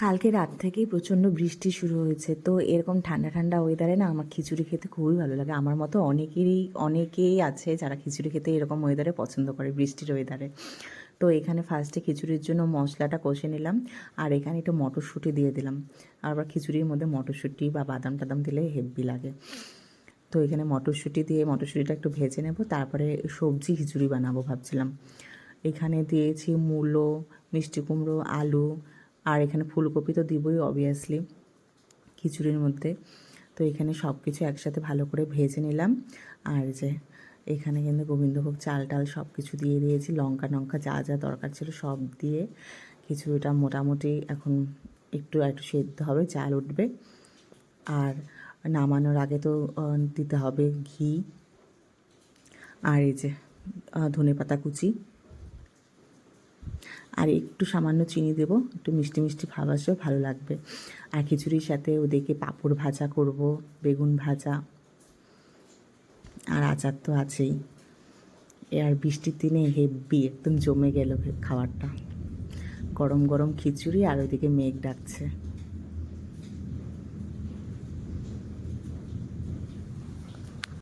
কালকে রাত থেকেই প্রচণ্ড বৃষ্টি শুরু হয়েছে, তো এরকম ঠান্ডা ঠান্ডা ওয়েদারে না আমার খিচুড়ি খেতে খুবই ভালো লাগে। আমার মতো অনেকেই আছে যারা খিচুড়ি খেতে এরকম ওয়েদারে পছন্দ করে, বৃষ্টির ওয়েদারে। তো এখানে ফার্স্টে খিচুড়ির জন্য মশলাটা কষে নিলাম, আর এখানে একটু মটরশুঁটি দিয়ে দিলাম। আবার খিচুড়ির মধ্যে মটরশুঁটি বা বাদাম টাদাম দিলে হেব্বি লাগে। তো এখানে মটরশুঁটি দিয়ে মটরশুঁটিটা একটু ভেজে নেব, তারপরে সবজি খিচুড়ি বানাবো ভাবছিলাম। এখানে দিয়েছি মূলো, মিষ্টি কুমড়ো, আলু, আর এখানে ফুলকপি তো দিবই অবভিয়াসলি খিচুড়ির মধ্যে। তো এখানে সব কিছু একসাথে ভালো করে ভেজে নিলাম। আর যে এখানে কিন্তু গোবিন্দভোগ চাল টাল সব কিছু দিয়ে দিয়েছি, লঙ্কা টঙ্কা যা যা দরকার ছিল সব দিয়ে খিচুড়িটা মোটামুটি এখন একটু একটু সেদ্ধ হবে, চাল উঠবে। আর নামানোর আগে তো দিতে হবে ঘি, আর এই যে ধনেপাতা কুচি, আর একটু সামান্য চিনি দেবো, একটু মিষ্টি মিষ্টি ভাব আসবে, ভালো লাগবে। আর খিচুড়ির সাথে ওদেরকে পাঁপড় ভাজা করব, বেগুন ভাজা, আর আচার তো আছেই। আর বৃষ্টির দিনে হেব্বি একদম জমে গেল খাবারটা। গরম গরম খিচুড়ি আর ওইদিকে মেঘ ডাকছে।